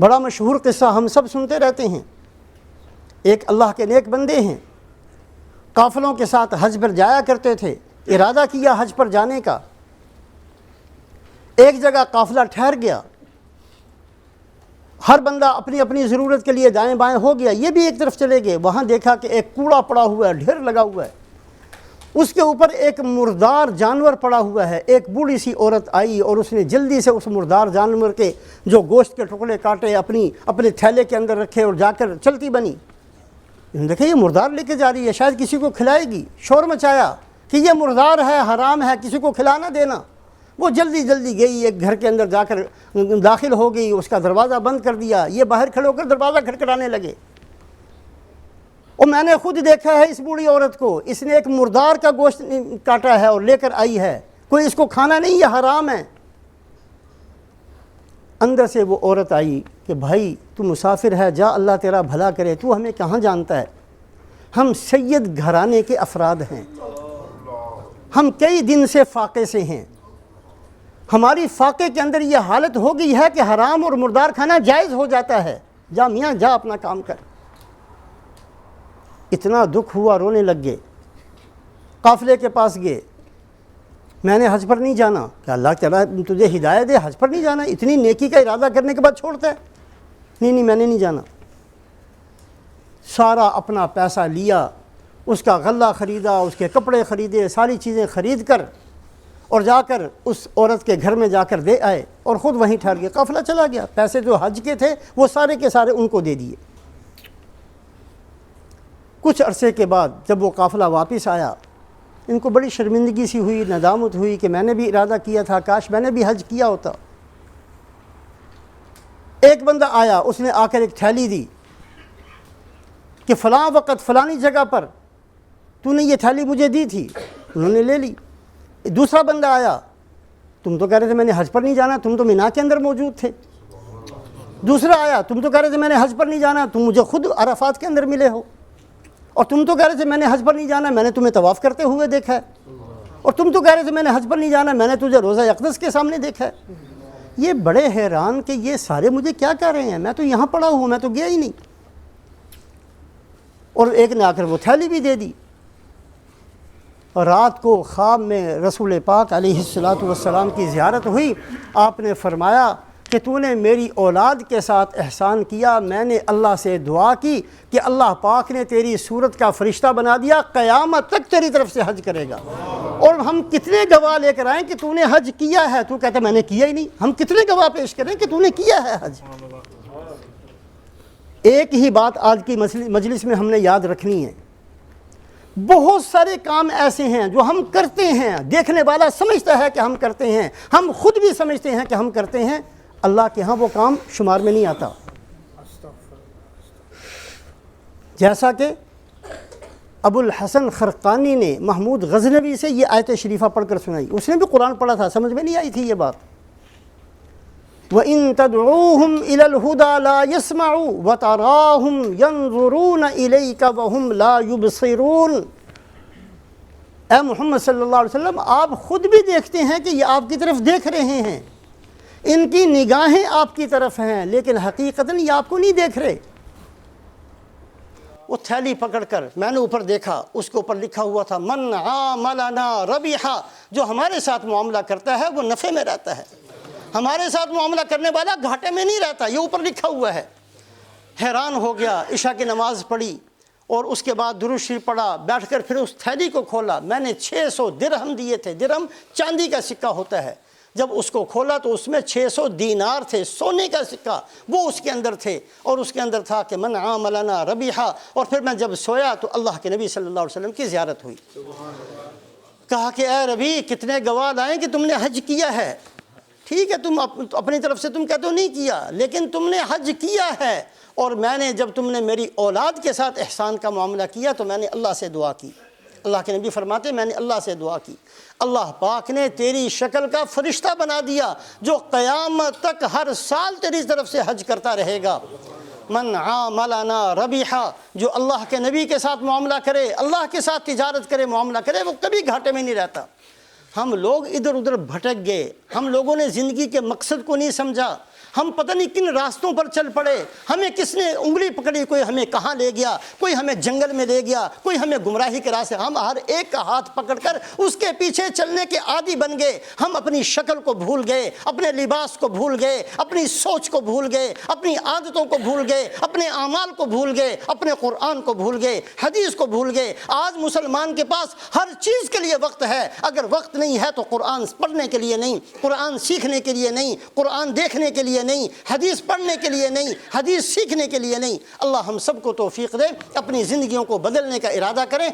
بڑا مشہور قصہ ہم سب سنتے رہتے ہیں. ایک اللہ کے نیک بندے ہیں، قافلوں کے ساتھ حج پر جایا کرتے تھے. ارادہ کیا حج پر جانے کا. ایک جگہ قافلہ ٹھہر گیا، ہر بندہ اپنی اپنی ضرورت کے لیے دائیں بائیں ہو گیا. یہ بھی ایک طرف چلے گئے. وہاں دیکھا کہ ایک کوڑا پڑا ہوا ہے، ڈھیر لگا ہوا ہے، اس کے اوپر ایک مردار جانور پڑا ہوا ہے. ایک بوڑھی سی عورت آئی اور اس نے جلدی سے اس مردار جانور کے جو گوشت کے ٹکڑے کاٹے، اپنے تھیلے کے اندر رکھے اور جا کر چلتی بنی. دیکھیں یہ مردار لے کے جا رہی ہے، شاید کسی کو کھلائے گی. شور مچایا کہ یہ مردار ہے، حرام ہے، کسی کو کھلانا دینا. وہ جلدی جلدی گئی، ایک گھر کے اندر جا کر داخل ہو گئی، اس کا دروازہ بند کر دیا. یہ باہر کھڑے ہو کر دروازہ کھٹکھٹانے لگے. اور میں نے خود دیکھا ہے اس بوڑھی عورت کو، اس نے ایک مردار کا گوشت کاٹا ہے اور لے کر آئی ہے. کوئی اس کو کھانا نہیں، یہ حرام ہے. اندر سے وہ عورت آئی کہ بھائی تو مسافر ہے، جا، اللہ تیرا بھلا کرے، تو ہمیں کہاں جانتا ہے؟ ہم سید گھرانے کے افراد ہیں، ہم کئی دن سے فاقے سے ہیں. ہماری فاقے کے اندر یہ حالت ہو گئی ہے کہ حرام اور مردار کھانا جائز ہو جاتا ہے. جا میاں جا، اپنا کام کر. اتنا دکھ ہوا، رونے لگ گئے. قافلے کے پاس گئے. میں نے حج پر نہیں جانا. کہ اللہ تعالیٰ تجھے ہدایت دے، حج پر نہیں جانا؟ اتنی نیکی کا ارادہ کرنے کے بعد چھوڑتا ہے؟ نہیں میں نے نہیں جانا. سارا اپنا پیسہ لیا، اس کا غلہ خریدا، اس کے کپڑے خریدے، ساری چیزیں خرید کر اور جا کر اس عورت کے گھر میں جا کر دے آئے اور خود وہیں ٹھہر گئے. قافلہ چلا گیا. پیسے جو حج کے تھے وہ سارے کے سارے ان کو دے دیے. کچھ عرصے کے بعد جب وہ قافلہ واپس آیا، ان کو بڑی شرمندگی سی ہوئی، ندامت ہوئی کہ میں نے بھی ارادہ کیا تھا، کاش میں نے بھی حج کیا ہوتا. ایک بندہ آیا، اس نے آ کر ایک تھیلی دی کہ فلاں وقت فلانی جگہ پر تو نے یہ تھیلی مجھے دی تھی. انہوں نے لے لی. دوسرا بندہ آیا، تم تو کہہ رہے تھے میں نے حج پر نہیں جانا، تم تو مینا کے اندر موجود تھے. دوسرا آیا، تم تو کہہ رہے تھے میں نے حج پر نہیں جانا، تم مجھے خود عرفات کے اندر ملے ہو. اور تم تو کہہ رہے تھے میں نے حج پر نہیں جانا، میں نے تمہیں طواف کرتے ہوئے دیکھا ہے. اور تم تو کہہ رہے تھے میں نے حج پر نہیں جانا، میں نے تجھے روزہ اقدس کے سامنے دیکھا ہے. یہ بڑے حیران کہ یہ سارے مجھے کیا کہہ رہے ہیں، میں تو یہاں پڑا ہوں، میں تو گیا ہی نہیں. اور ایک نے آ کر وہ تھیلی بھی دے دی. اور رات کو خواب میں رسول پاک علیہ الصلاۃ والسلام کی زیارت ہوئی. آپ نے فرمایا کہ تو نے میری اولاد کے ساتھ احسان کیا. میں نے اللہ سے دعا کی کہ اللہ پاک نے تیری صورت کا فرشتہ بنا دیا، قیامت تک تیری طرف سے حج کرے گا. اور ہم کتنے گواہ لے کر آئیں کہ تو نے حج کیا ہے، تو کہتا میں نے کیا ہی نہیں. ہم کتنے گواہ پیش کریں کہ تو نے کیا ہے حج. ایک ہی بات آج کی مجلس میں ہم نے یاد رکھنی ہے. بہت سارے کام ایسے ہیں جو ہم کرتے ہیں، دیکھنے والا سمجھتا ہے کہ ہم کرتے ہیں، ہم خود بھی سمجھتے ہیں کہ ہم کرتے ہیں، اللہ کے ہاں وہ کام شمار میں نہیں آتا. جیسا کہ ابو الحسن خرقانی نے محمود غزنوی سے یہ آیت شریفہ پڑھ کر سنائی. اس نے بھی قرآن پڑھا تھا، سمجھ میں نہیں آئی تھی یہ بات. وَإِن تَدْعُوهُمْ إِلَى الْهُدَى لَا يَسْمَعُوا وَتَرَاهُمْ يَنظُرُونَ إِلَيْكَ وَهُمْ لَا يُبْصِرُونَ. اے محمد صلی اللہ علیہ وسلم، آپ خود بھی دیکھتے ہیں کہ یہ آپ کی طرف دیکھ رہے ہیں، ان کی نگاہیں آپ کی طرف ہیں، لیکن حقیقتاً یہ آپ کو نہیں دیکھ رہے. وہ تھیلی پکڑ کر میں نے اوپر دیکھا، اس کے اوپر لکھا ہوا تھا من عاملنا ربیحا. جو ہمارے ساتھ معاملہ کرتا ہے وہ نفع میں رہتا ہے، ہمارے ساتھ معاملہ کرنے والا گھاٹے میں نہیں رہتا. یہ اوپر لکھا ہوا ہے. حیران ہو گیا. عشاء کی نماز پڑھی اور اس کے بعد درود شریف پڑھا. بیٹھ کر پھر اس تھیلی کو کھولا. میں نے 600 درہم دیے تھے. درہم چاندی کا سکہ ہوتا ہے. جب اس کو کھولا تو اس میں 600 دینار تھے، سونے کا سکہ، وہ اس کے اندر تھے. اور اس کے اندر تھا کہ من عاملنا ربیحا. اور پھر میں جب سویا تو اللہ کے نبی صلی اللہ علیہ وسلم کی زیارت ہوئی. کہا کہ اے ربی، کتنے گواہ لائیں کہ تم نے حج کیا ہے. ٹھیک ہے، تم اپنی طرف سے تم کہتے ہو نہیں کیا، لیکن تم نے حج کیا ہے. اور میں نے جب تم نے میری اولاد کے ساتھ احسان کا معاملہ کیا تو میں نے اللہ سے دعا کی. اللہ کے نبی فرماتے میں نے اللہ سے دعا کی، اللہ پاک نے تیری شکل کا فرشتہ بنا دیا جو قیامت تک ہر سال تیری طرف سے حج کرتا رہے گا. من عاملنا ربیحا. جو اللہ کے نبی کے ساتھ معاملہ کرے، اللہ کے ساتھ تجارت کرے، معاملہ کرے، وہ کبھی گھاٹے میں نہیں رہتا. ہم لوگ ادھر ادھر بھٹک گئے. ہم لوگوں نے زندگی کے مقصد کو نہیں سمجھا. ہم پتہ نہیں کن راستوں پر چل پڑے، ہمیں کس نے انگلی پکڑی، کوئی ہمیں کہاں لے گیا، کوئی ہمیں جنگل میں لے گیا، کوئی ہمیں گمراہی کے راستے، ہم ہر ایک کا ہاتھ پکڑ کر اس کے پیچھے چلنے کے عادی بن گئے۔ ہم اپنی شکل کو بھول گئے، اپنے لباس کو بھول گئے، اپنی سوچ کو بھول گئے، اپنی عادتوں کو بھول گئے، اپنے اعمال کو بھول گئے، اپنے قرآن کو بھول گئے، حدیث کو بھول گئے۔ آج مسلمان کے پاس ہر چیز کے لیے وقت ہے، اگر وقت نہیں ہے تو قرآن پڑھنے کے لیے نہیں، قرآن سیکھنے کے لیے نہیں، قرآن دیکھنے کے لیے نہیں، حدیث پڑھنے کے لیے نہیں، حدیث سیکھنے کے لیے نہیں۔ اللہ ہم سب کو توفیق دے، اپنی زندگیوں کو بدلنے کا ارادہ کریں۔